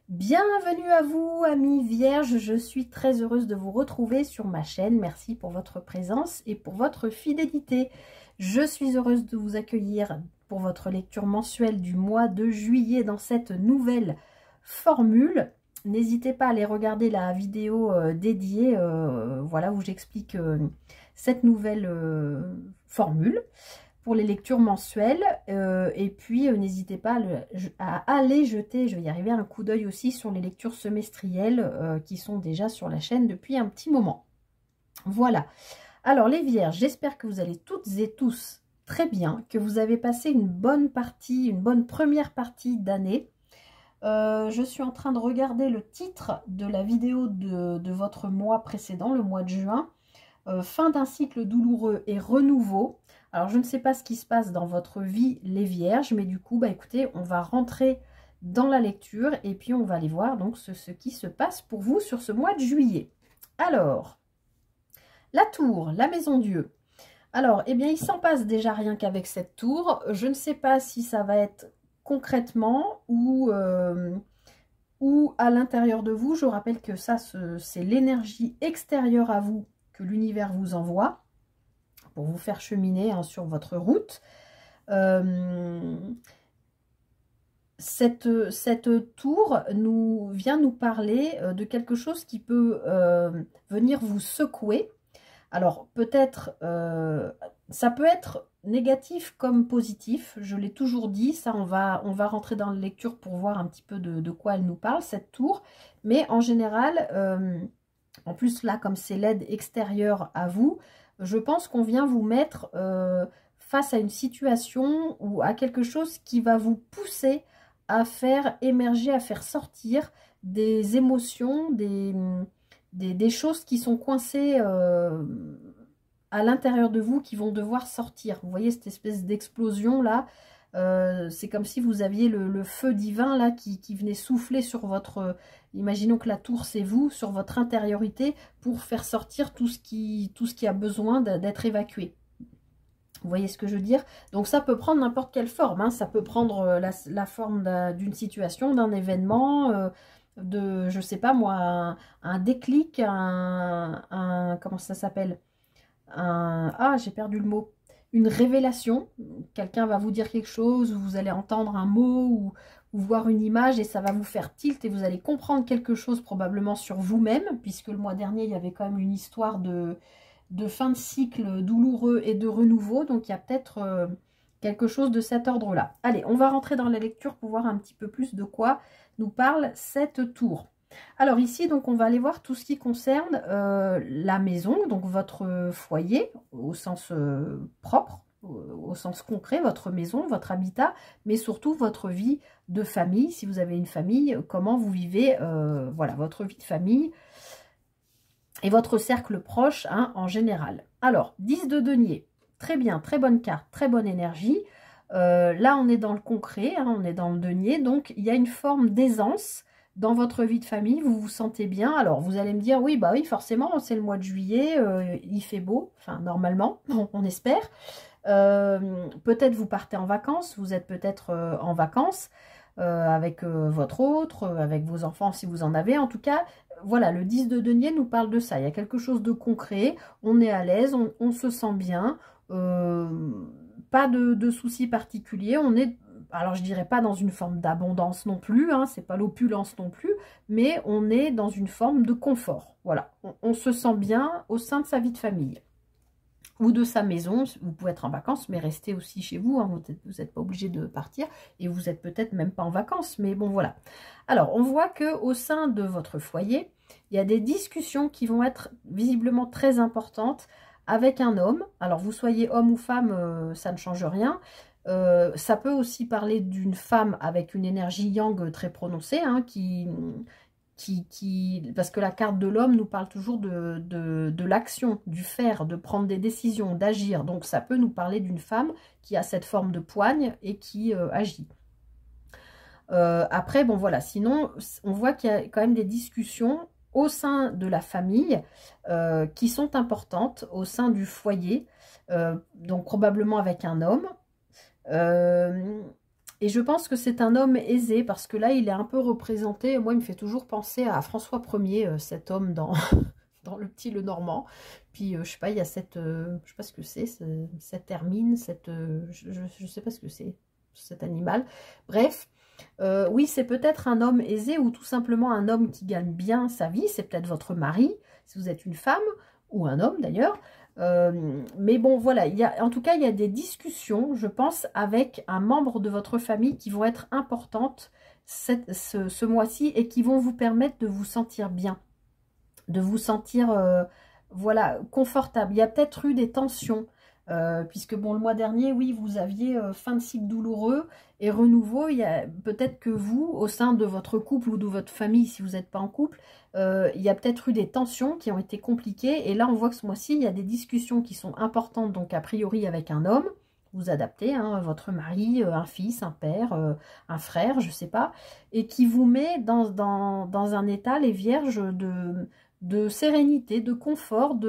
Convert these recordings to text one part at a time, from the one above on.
Bienvenue à vous, amis vierges. Je suis très heureuse de vous retrouver sur ma chaîne. Merci pour votre présence et pour votre fidélité. Je suis heureuse de vous accueillir pour votre lecture mensuelle du mois de juillet dans cette nouvelle formule. N'hésitez pas à aller regarder la vidéo dédiée, voilà, où j'explique cette nouvelle formule pour les lectures mensuelles, et puis n'hésitez pas à aller jeter, je vais y arriver, un coup d'œil aussi sur les lectures semestrielles qui sont déjà sur la chaîne depuis un petit moment. Voilà, alors les vierges, j'espère que vous allez toutes et tous très bien, que vous avez passé une bonne partie, une bonne première partie d'année. Je suis en train de regarder le titre de la vidéo de votre mois précédent, le mois de juin. Fin d'un cycle douloureux et renouveau. Alors, je ne sais pas ce qui se passe dans votre vie, les vierges, mais du coup, bah, écoutez, on va rentrer dans la lecture et puis on va aller voir donc ce qui se passe pour vous sur ce mois de juillet. Alors, la tour, la maison Dieu. Alors, eh bien, il s'en passe déjà rien qu'avec cette tour. Je ne sais pas si ça va être concrètement ou à l'intérieur de vous. Je rappelle que ça, c'est l'énergie extérieure à vous que l'univers vous envoie pour vous faire cheminer sur votre route. Cette tour vient nous parler de quelque chose qui peut venir vous secouer. Alors peut-être, ça peut être négatif comme positif, je l'ai toujours dit, ça on va rentrer dans la lecture pour voir un petit peu de quoi elle nous parle, cette tour. Mais en général, en plus là comme c'est l'aide extérieure à vous, je pense qu'on vient vous mettre face à une situation ou à quelque chose qui va vous pousser à faire émerger, à faire sortir des émotions, des choses qui sont coincées à l'intérieur de vous, qui vont devoir sortir. Vous voyez cette espèce d'explosion là, c'est comme si vous aviez le feu divin là qui venait souffler sur votre... imaginons que la tour c'est vous, sur votre intériorité, pour faire sortir tout ce qui a besoin d'être évacué. Vous voyez ce que je veux dire? Donc ça peut prendre n'importe quelle forme, hein. Ça peut prendre la forme d'une situation, d'un événement, je sais pas moi, un déclic, comment ça s'appelle? J'ai perdu le mot. Une révélation. Quelqu'un va vous dire quelque chose, ou vous allez entendre un mot, ou voir une image, et ça va vous faire tilt, et vous allez comprendre quelque chose probablement sur vous-même, puisque le mois dernier, il y avait quand même une histoire de fin de cycle douloureux et de renouveau, donc il y a peut-être quelque chose de cet ordre-là. Allez, on va rentrer dans la lecture pour voir un petit peu plus de quoi nous parle cette tour. Alors ici, donc on va aller voir tout ce qui concerne la maison, donc votre foyer au sens propre, au sens concret, votre maison, votre habitat, mais surtout votre vie de famille. Si vous avez une famille, comment vous vivez voilà, votre vie de famille et votre cercle proche, hein, en général. Alors, 10 de denier, très bien, très bonne carte, très bonne énergie. Là, on est dans le concret, hein, on est dans le denier, donc il y a une forme d'aisance dans votre vie de famille, vous vous sentez bien. Alors, vous allez me dire, oui, bah oui, forcément, c'est le mois de juillet, il fait beau, enfin, normalement, on espère. Peut-être vous partez en vacances, vous êtes peut-être en vacances avec votre autre, avec vos enfants si vous en avez. En tout cas, voilà, le 10 de denier nous parle de ça. Il y a quelque chose de concret, on est à l'aise, on se sent bien, pas de soucis particuliers, on est... Alors, je dirais pas dans une forme d'abondance non plus, hein, c'est pas l'opulence non plus, mais on est dans une forme de confort. Voilà, on se sent bien au sein de sa vie de famille ou de sa maison. Vous pouvez être en vacances, mais restez aussi chez vous, hein, vous n'êtes pas obligé de partir, et vous n'êtes peut-être même pas en vacances, mais bon, voilà. Alors, on voit qu'au sein de votre foyer, il y a des discussions qui vont être visiblement très importantes avec un homme. Alors, vous soyez homme ou femme, ça ne change rien. Ça peut aussi parler d'une femme avec une énergie yang très prononcée, hein, parce que la carte de l'homme nous parle toujours de l'action, du faire, de prendre des décisions, d'agir. Donc ça peut nous parler d'une femme qui a cette forme de poigne et qui agit. Après, bon voilà, sinon on voit qu'il y a quand même des discussions au sein de la famille qui sont importantes, au sein du foyer, donc probablement avec un homme. Et je pense que c'est un homme aisé, parce que là, il est un peu représenté. Moi, il me fait toujours penser à François Ier, cet homme dans, dans Le Petit Lenormand. Puis, je sais pas, il y a cette... je sais pas ce que c'est, cette hermine, cette... je sais pas ce que c'est, cet animal. Bref, oui, c'est peut-être un homme aisé ou tout simplement un homme qui gagne bien sa vie. C'est peut-être votre mari, si vous êtes une femme, ou un homme d'ailleurs. Mais bon, voilà, en tout cas, il y a des discussions, je pense, avec un membre de votre famille qui vont être importantes ce mois-ci et qui vont vous permettre de vous sentir bien, de vous sentir, voilà, confortable. Il y a peut-être eu des tensions, puisque bon, le mois dernier, oui, vous aviez fin de cycle douloureux et renouveau. Il y a peut-être que vous, au sein de votre couple ou de votre famille, si vous n'êtes pas en couple, il y a peut-être eu des tensions qui ont été compliquées. Et là, on voit que ce mois-ci, il y a des discussions qui sont importantes, donc a priori avec un homme. Vous adaptez, hein, votre mari, un fils, un père, un frère, je ne sais pas, et qui vous met dans un état, les vierges, de sérénité, de confort,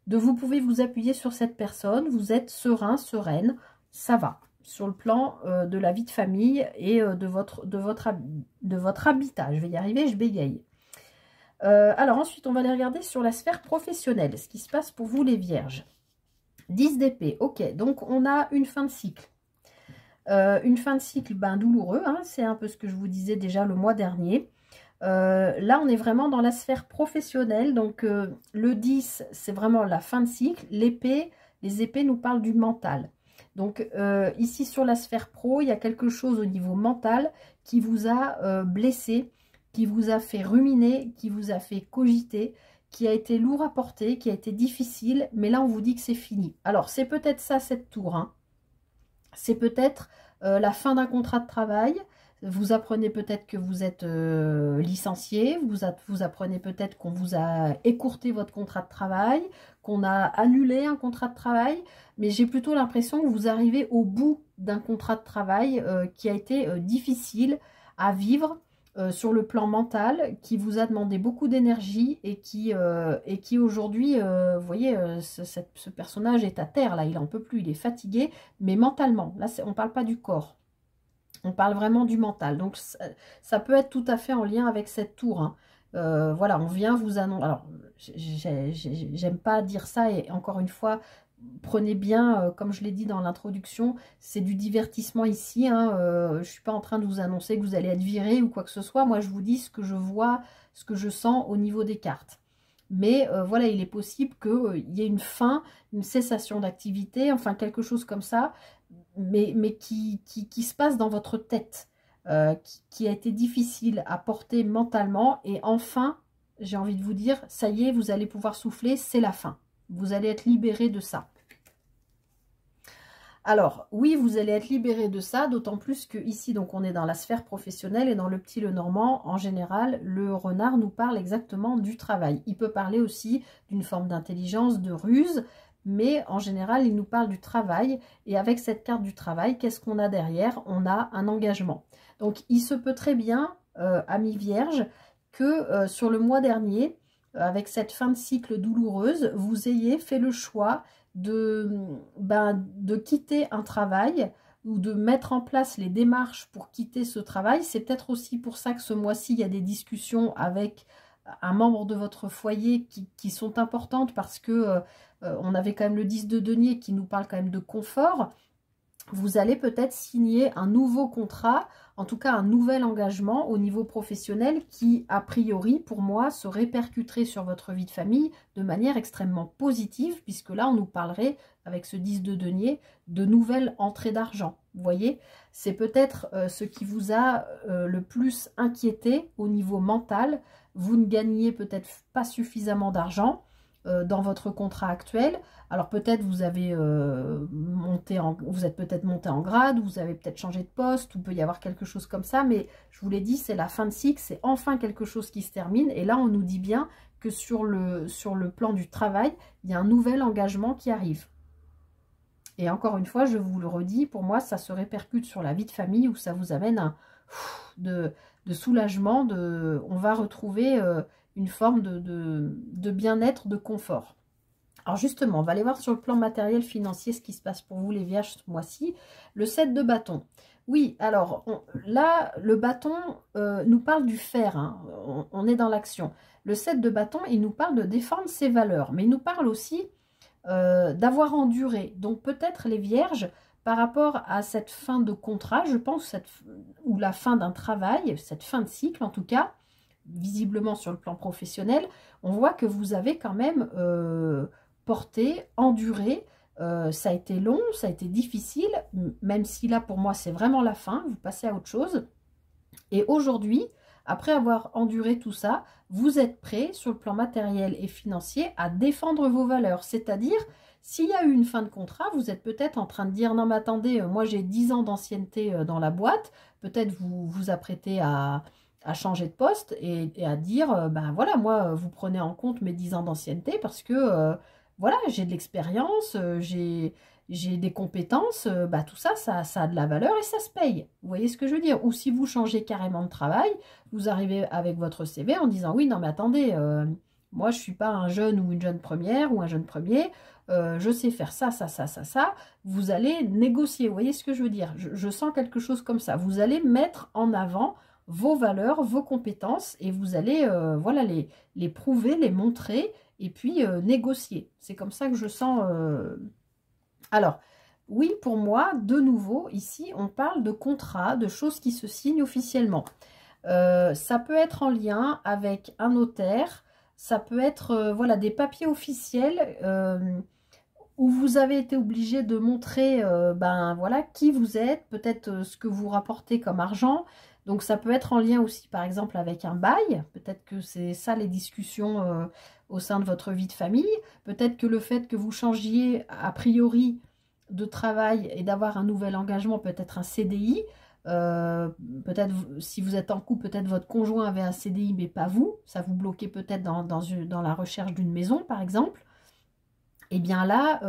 vous pouvez vous appuyer sur cette personne, vous êtes serein, sereine, ça va, sur le plan de la vie de famille et de votre habitat. Je vais y arriver, je bégaye. Alors ensuite, on va aller regarder sur la sphère professionnelle, ce qui se passe pour vous les vierges. 10 d'épée, ok, donc on a une fin de cycle. Une fin de cycle douloureux, hein, c'est un peu ce que je vous disais déjà le mois dernier. Là, on est vraiment dans la sphère professionnelle. Donc, le 10, c'est vraiment la fin de cycle. L'épée, les épées nous parlent du mental. Donc, ici, sur la sphère pro, il y a quelque chose au niveau mental qui vous a blessé, qui vous a fait ruminer, qui vous a fait cogiter, qui a été lourd à porter, qui a été difficile. Mais là, on vous dit que c'est fini. Alors, c'est peut-être ça, cette tour, hein. C'est peut-être la fin d'un contrat de travail. Vous apprenez peut-être que vous êtes licencié, vous apprenez peut-être qu'on vous a écourté votre contrat de travail, qu'on a annulé un contrat de travail, mais j'ai plutôt l'impression que vous arrivez au bout d'un contrat de travail qui a été difficile à vivre sur le plan mental, qui vous a demandé beaucoup d'énergie et qui aujourd'hui, vous voyez, ce personnage est à terre, là, il n'en peut plus, il est fatigué, mais mentalement, là, on ne parle pas du corps. On parle vraiment du mental. Donc, ça peut être tout à fait en lien avec cette tour, hein. Voilà, on vient vous annoncer... Alors, j'aime pas dire ça. Et encore une fois, prenez bien, comme je l'ai dit dans l'introduction, c'est du divertissement ici, hein. Je ne suis pas en train de vous annoncer que vous allez être viré ou quoi que ce soit. Moi, je vous dis ce que je vois, ce que je sens au niveau des cartes. Mais voilà, il est possible qu'il y ait une fin, une cessation d'activité, enfin quelque chose comme ça, mais qui se passe dans votre tête, qui a été difficile à porter mentalement. Et enfin, j'ai envie de vous dire, ça y est, vous allez pouvoir souffler, c'est la fin. Vous allez être libéré de ça. Alors, oui, vous allez être libéré de ça, d'autant plus que ici, donc, on est dans la sphère professionnelle et dans Le Petit Lenormand, en général, le renard nous parle exactement du travail. Il peut parler aussi d'une forme d'intelligence, de ruse, mais en général, il nous parle du travail. Et avec cette carte du travail, qu'est-ce qu'on a derrière? On a un engagement. Donc, il se peut très bien, amis vierges, que sur le mois dernier, avec cette fin de cycle douloureuse, vous ayez fait le choix de quitter un travail ou de mettre en place les démarches pour quitter ce travail. C'est peut-être aussi pour ça que ce mois-ci, il y a des discussions avec un membre de votre foyer qui sont importantes, parce que on avait quand même le 10 de denier qui nous parle quand même de confort. Vous allez peut-être signer un nouveau contrat, en tout cas un nouvel engagement au niveau professionnel qui, a priori, pour moi, se répercuterait sur votre vie de famille de manière extrêmement positive, puisque là, on nous parlerait, avec ce 10 de denier, de nouvelles entrées d'argent. Vous voyez, c'est peut-être ce qui vous a le plus inquiété au niveau mental. Vous ne gagnez peut-être pas suffisamment d'argent dans votre contrat actuel. Alors peut-être vous avez vous êtes peut-être monté en grade, vous avez peut-être changé de poste, ou peut y avoir quelque chose comme ça, mais je vous l'ai dit, c'est la fin de cycle, c'est enfin quelque chose qui se termine. Et là, on nous dit bien que sur le plan du travail, il y a un nouvel engagement qui arrive. Et encore une fois, je vous le redis, pour moi, ça se répercute sur la vie de famille, où ça vous amène un de soulagement, on va retrouver une forme de bien-être, de confort. Alors justement, on va aller voir sur le plan matériel financier ce qui se passe pour vous les vierges ce mois-ci. Le 7 de bâton. Oui, alors là, le bâton nous parle du faire, hein. On est dans l'action. Le 7 de bâton, il nous parle de défendre ses valeurs, mais il nous parle aussi d'avoir enduré. Donc peut-être les vierges, par rapport à cette fin de contrat, je pense, ou la fin d'un travail, cette fin de cycle en tout cas, visiblement sur le plan professionnel, on voit que vous avez quand même porté, enduré. Ça a été long, ça a été difficile, même si là pour moi c'est vraiment la fin, vous passez à autre chose. Et aujourd'hui, après avoir enduré tout ça, vous êtes prêt sur le plan matériel et financier à défendre vos valeurs. C'est-à-dire, s'il y a eu une fin de contrat, vous êtes peut-être en train de dire, non mais attendez, moi j'ai 10 ans d'ancienneté dans la boîte, peut-être vous vous apprêtez à changer de poste et à dire, ben voilà, moi vous prenez en compte mes 10 ans d'ancienneté parce que voilà, j'ai de l'expérience, j'ai des compétences, bah, tout ça, ça a de la valeur et ça se paye. Vous voyez ce que je veux dire? Ou si vous changez carrément de travail, vous arrivez avec votre CV en disant, oui, non, mais attendez, moi, je ne suis pas un jeune ou une jeune première ou un jeune premier, je sais faire ça, ça, ça, ça, ça. Vous allez négocier, vous voyez ce que je veux dire? Je sens quelque chose comme ça. Vous allez mettre en avant vos valeurs, vos compétences et vous allez voilà, les prouver, les montrer et puis négocier. C'est comme ça que je sens... Alors, oui, pour moi, de nouveau, ici, on parle de contrat, de choses qui se signent officiellement. Ça peut être en lien avec un notaire, ça peut être voilà, des papiers officiels où vous avez été obligé de montrer ben, voilà, qui vous êtes, peut-être ce que vous rapportez comme argent. Donc, ça peut être en lien aussi, par exemple, avec un bail. Peut-être que c'est ça les discussions au sein de votre vie de famille. Peut-être que le fait que vous changiez a priori de travail et d'avoir un nouvel engagement, peut-être un CDI. Peut-être si vous êtes en couple, peut-être votre conjoint avait un CDI mais pas vous. Ça vous bloquait peut-être dans la recherche d'une maison, par exemple. Et bien là,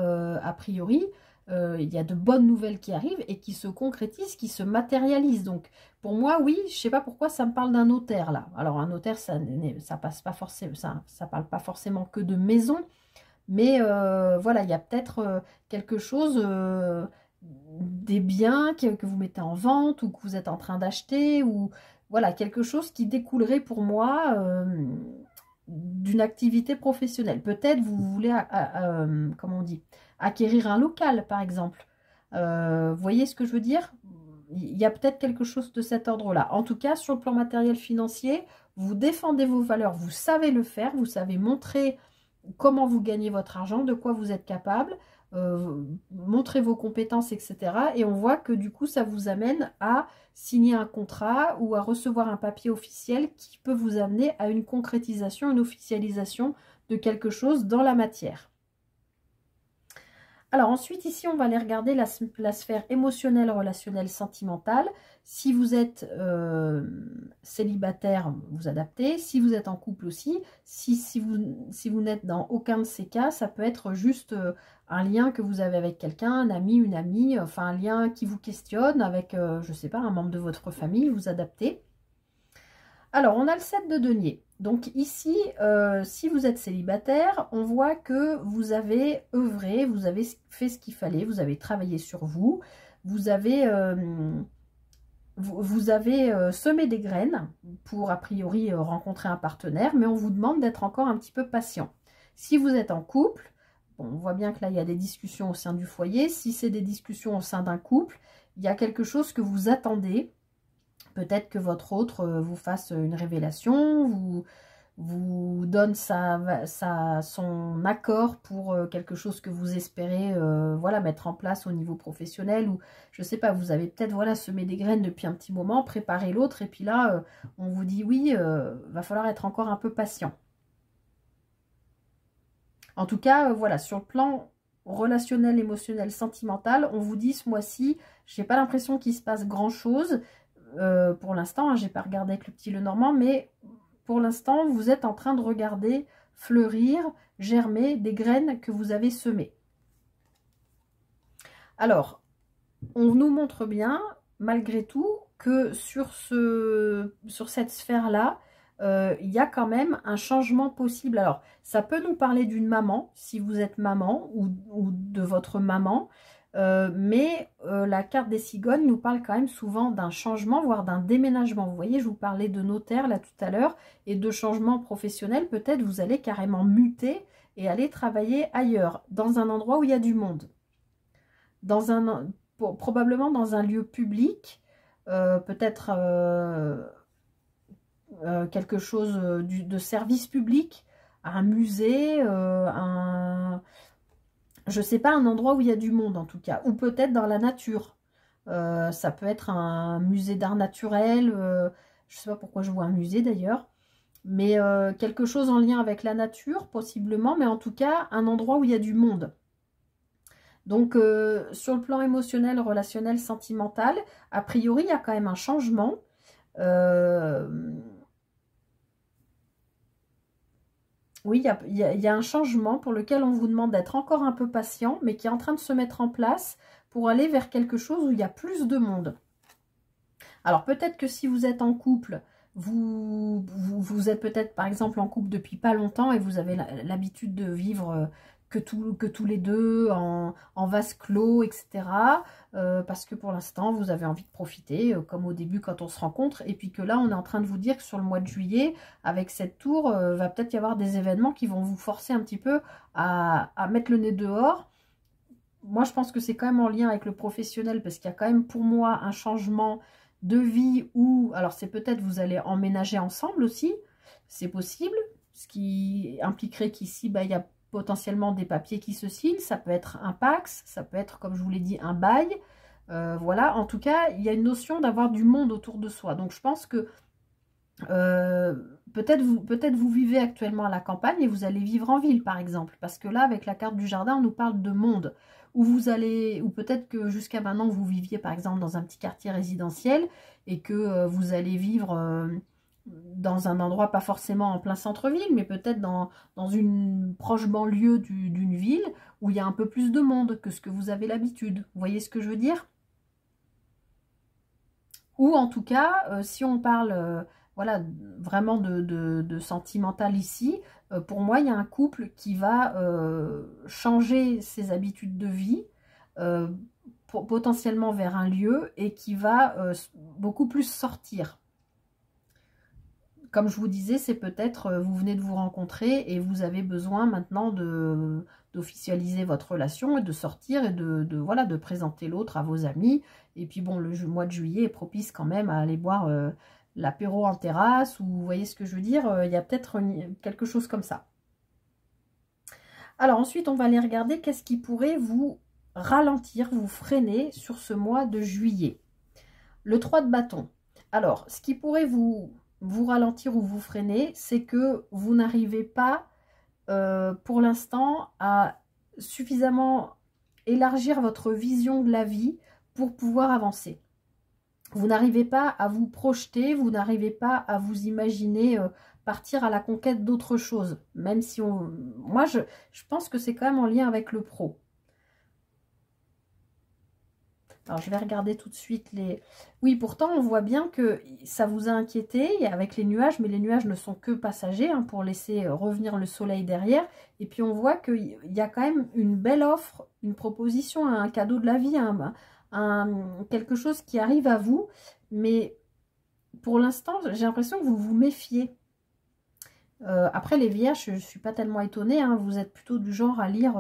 a priori, il y a de bonnes nouvelles qui arrivent et qui se concrétisent, qui se matérialisent. Donc, pour moi, oui, je ne sais pas pourquoi ça me parle d'un notaire, là. Alors, un notaire, ça passe pas forcément, ça parle pas forcément que de maison, mais voilà, il y a peut-être quelque chose, des biens que vous mettez en vente ou que vous êtes en train d'acheter, ou voilà, quelque chose qui découlerait pour moi d'une activité professionnelle. Peut-être vous voulez, comment on dit, acquérir un local, par exemple. Vous voyez ce que je veux dire? Il y a peut-être quelque chose de cet ordre-là. En tout cas, sur le plan matériel financier, vous défendez vos valeurs, vous savez le faire, vous savez montrer comment vous gagnez votre argent, de quoi vous êtes capable, montrer vos compétences, etc. Et on voit que du coup, ça vous amène à signer un contrat ou à recevoir un papier officiel qui peut vous amener à une concrétisation, une officialisation de quelque chose dans la matière. Alors ensuite, ici, on va aller regarder la sphère émotionnelle, relationnelle, sentimentale. Si vous êtes célibataire, vous adaptez. Si vous êtes en couple aussi, si vous n'êtes dans aucun de ces cas, ça peut être juste un lien que vous avez avec quelqu'un, un ami, une amie, enfin un lien qui vous questionne avec, je ne sais pas, un membre de votre famille, vous adaptez. Alors, on a le 7 de denier. Donc ici, si vous êtes célibataire, on voit que vous avez œuvré, vous avez fait ce qu'il fallait, vous avez travaillé sur vous, vous avez semé des graines pour a priori rencontrer un partenaire, mais on vous demande d'être encore un petit peu patient. Si vous êtes en couple, bon, on voit bien que là, il y a des discussions au sein du foyer. Si c'est des discussions au sein d'un couple, il y a quelque chose que vous attendez. Peut-être que votre autre vous fasse une révélation, vous donne son accord pour quelque chose que vous espérez voilà, mettre en place au niveau professionnel. Ou je ne sais pas, vous avez peut-être voilà, semé des graines depuis un petit moment, préparé l'autre. Et puis là, on vous dit oui, va falloir être encore un peu patient. En tout cas, voilà, sur le plan relationnel, émotionnel, sentimental, on vous dit ce mois-ci, je n'ai pas l'impression qu'il se passe grand-chose. Pour l'instant, hein, j'ai pas regardé avec le petit Lenormand, mais pour l'instant, vous êtes en train de regarder fleurir, germer des graines que vous avez semées. Alors, on nous montre bien, malgré tout, que sur cette sphère-là, il y a quand même un changement possible. Alors, ça peut nous parler d'une maman, si vous êtes maman, ou de votre maman. La carte des cigognes nous parle quand même souvent d'un changement, voire d'un déménagement. Vous voyez, je vous parlais de notaire là tout à l'heure et de changement professionnel. Peut-être vous allez carrément muter et aller travailler ailleurs, dans un endroit où il y a du monde. Probablement dans un lieu public, peut-être quelque chose de service public, un musée, je sais pas, un endroit où il y a du monde en tout cas, ou peut-être dans la nature. Ça peut être un musée d'art naturel, je sais pas pourquoi je vois un musée d'ailleurs, mais quelque chose en lien avec la nature possiblement, mais en tout cas un endroit où il y a du monde. Donc sur le plan émotionnel, relationnel, sentimental, a priori il y a quand même un changement. Oui, il y a un changement pour lequel on vous demande d'être encore un peu patient, mais qui est en train de se mettre en place pour aller vers quelque chose où il y a plus de monde. Alors peut-être que si vous êtes en couple, vous êtes peut-être par exemple en couple depuis pas longtemps et vous avez l'habitude de vivre que tous les deux en vase clos, etc. Parce que pour l'instant, vous avez envie de profiter, comme au début quand on se rencontre. Et puis que là, on est en train de vous dire que sur le mois de juillet, avec cette tour, va peut-être y avoir des événements qui vont vous forcer un petit peu à mettre le nez dehors. Moi, je pense que c'est quand même en lien avec le professionnel parce qu'il y a quand même pour moi un changement de vie où, alors c'est peut-être vous allez emménager ensemble aussi, c'est possible, ce qui impliquerait qu'ici, il y a potentiellement des papiers qui se signent, ça peut être un Pacs, ça peut être, comme je vous l'ai dit, un bail, voilà, en tout cas, il y a une notion d'avoir du monde autour de soi, donc je pense que peut-être vous vivez actuellement à la campagne et vous allez vivre en ville par exemple, parce que là avec la carte du jardin on nous parle de monde où vous allez, ou peut-être que jusqu'à maintenant vous viviez par exemple dans un petit quartier résidentiel et que vous allez vivre dans un endroit pas forcément en plein centre-ville, mais peut-être dans une proche banlieue d'une ville où il y a un peu plus de monde que ce que vous avez l'habitude. Vous voyez ce que je veux dire? Ou en tout cas, si on parle voilà, vraiment de sentimental ici, pour moi, il y a un couple qui va changer ses habitudes de vie, potentiellement vers un lieu, et qui va beaucoup plus sortir. Comme je vous disais, c'est peut-être, vous venez de vous rencontrer et vous avez besoin maintenant d'officialiser votre relation et de sortir et voilà, de présenter l'autre à vos amis. Et puis bon, le mois de juillet est propice quand même à aller boire l'apéro en terrasse, ou vous voyez ce que je veux dire, il y a peut-être quelque chose comme ça. Alors ensuite, on va aller regarder qu'est-ce qui pourrait vous ralentir, vous freiner sur ce mois de juillet. Le 3 de bâton. Alors, ce qui pourrait vous ralentir ou vous freiner, c'est que vous n'arrivez pas pour l'instant à suffisamment élargir votre vision de la vie pour pouvoir avancer. Vous n'arrivez pas à vous projeter, vous n'arrivez pas à vous imaginer partir à la conquête d'autre chose. Même si moi, je pense que c'est quand même en lien avec le pro. Alors, je vais regarder tout de suite les... Oui, pourtant, on voit bien que ça vous a inquiété avec les nuages, mais les nuages ne sont que passagers pour laisser revenir le soleil derrière. Et puis, on voit qu'il y a quand même une belle offre, une proposition, un cadeau de la vie, quelque chose qui arrive à vous. Mais pour l'instant, j'ai l'impression que vous vous méfiez. Après, les vierges, je ne suis pas tellement étonnée. Vous êtes plutôt du genre à lire...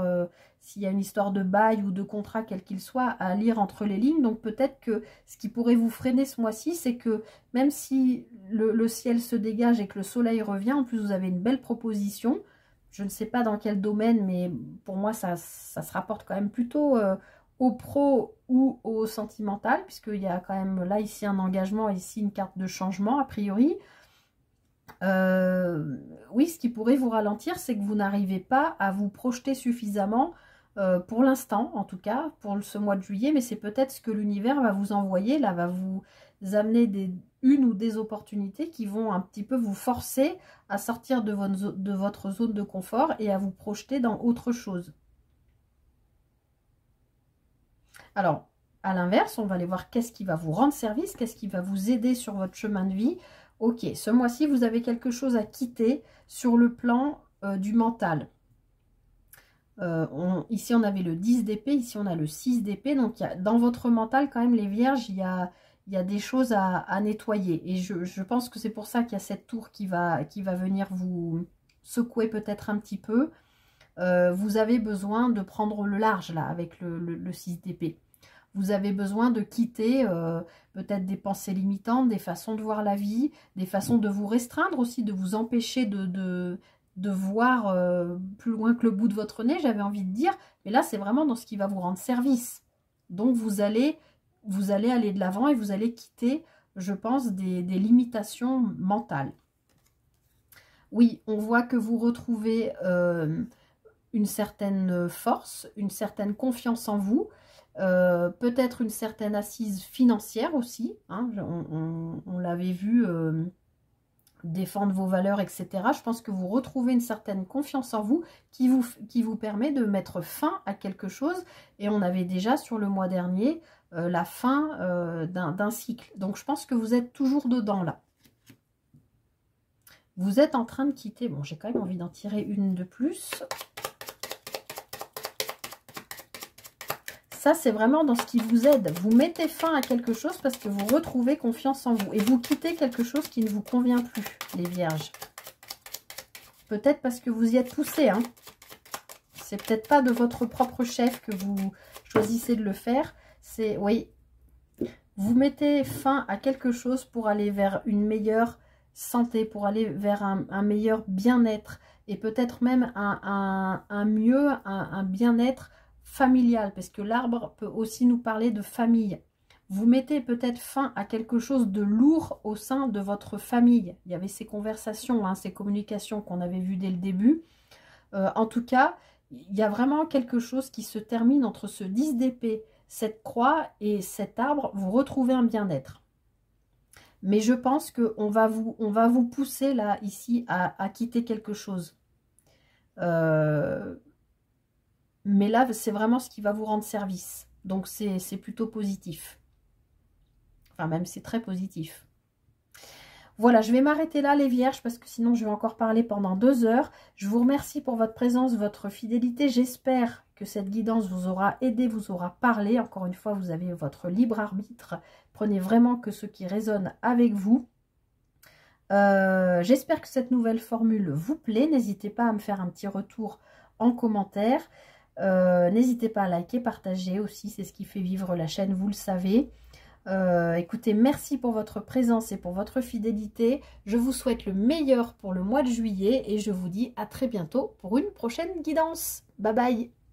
s'il y a une histoire de bail ou de contrat, quel qu'il soit, à lire entre les lignes. Donc peut-être que ce qui pourrait vous freiner ce mois-ci, c'est que même si le ciel se dégage et que le soleil revient, en plus vous avez une belle proposition. Je ne sais pas dans quel domaine, mais pour moi ça se rapporte quand même plutôt au pro ou au sentimental, puisqu'il y a quand même là ici un engagement, ici une carte de changement a priori. Oui, ce qui pourrait vous ralentir, c'est que vous n'arrivez pas à vous projeter suffisamment pour l'instant, en tout cas, pour ce mois de juillet, mais c'est peut-être ce que l'univers va vous envoyer, là, va vous amener une ou des opportunités qui vont un petit peu vous forcer à sortir de votre zone de confort et à vous projeter dans autre chose. Alors, à l'inverse, on va aller voir qu'est-ce qui va vous rendre service, qu'est-ce qui va vous aider sur votre chemin de vie. Ok, ce mois-ci, vous avez quelque chose à quitter sur le plan du mental. Ici, on avait le 10 d'épée, ici, on a le 6 d'épée. Donc, dans votre mental, quand même, les vierges, il y a des choses à nettoyer. Et je pense que c'est pour ça qu'il y a cette tour qui va venir vous secouer peut-être un petit peu. Vous avez besoin de prendre le large, là, avec le 6 d'épée. Vous avez besoin de quitter peut-être des pensées limitantes, des façons de voir la vie, des façons de vous restreindre aussi, de vous empêcher de voir plus loin que le bout de votre nez, j'avais envie de dire. Mais là, c'est vraiment dans ce qui va vous rendre service. Donc, vous allez aller de l'avant et vous allez quitter, je pense, des limitations mentales. Oui, on voit que vous retrouvez une certaine force, une certaine confiance en vous, peut-être une certaine assise financière aussi, hein, on l'avait vu, défendre vos valeurs, etc. Je pense que vous retrouvez une certaine confiance en vous qui vous permet de mettre fin à quelque chose. Et on avait déjà sur le mois dernier la fin d'un cycle. Donc je pense que vous êtes toujours dedans là. Vous êtes en train de quitter. Bon, j'ai quand même envie d'en tirer une de plus. Ça, c'est vraiment dans ce qui vous aide. Vous mettez fin à quelque chose parce que vous retrouvez confiance en vous. Et vous quittez quelque chose qui ne vous convient plus, les vierges. Peut-être parce que vous y êtes poussé. Hein. C'est peut-être pas de votre propre chef que vous choisissez de le faire. C'est, oui, vous mettez fin à quelque chose pour aller vers une meilleure santé, pour aller vers un meilleur bien-être. Et peut-être même un mieux, un bien-être familial, parce que l'arbre peut aussi nous parler de famille. Vous mettez peut-être fin à quelque chose de lourd au sein de votre famille. Il y avait ces conversations, hein, ces communications qu'on avait vues dès le début. En tout cas, il y a vraiment quelque chose qui se termine entre ce 10 d'épée, cette croix et cet arbre. Vous retrouvez un bien-être. Mais je pense qu'on va vous pousser là, ici, à quitter quelque chose. Mais là, c'est vraiment ce qui va vous rendre service. Donc, c'est plutôt positif. Enfin, même, c'est très positif. Voilà, je vais m'arrêter là, les vierges, parce que sinon, je vais encore parler pendant 2 heures. Je vous remercie pour votre présence, votre fidélité. J'espère que cette guidance vous aura aidé, vous aura parlé. Encore une fois, vous avez votre libre arbitre. Prenez vraiment que ce qui résonne avec vous. J'espère que cette nouvelle formule vous plaît. N'hésitez pas à me faire un petit retour en commentaire. N'hésitez pas à liker, partager aussi, c'est ce qui fait vivre la chaîne, vous le savez. Écoutez, merci pour votre présence et pour votre fidélité. Je vous souhaite le meilleur pour le mois de juillet et je vous dis à très bientôt pour une prochaine guidance. Bye bye.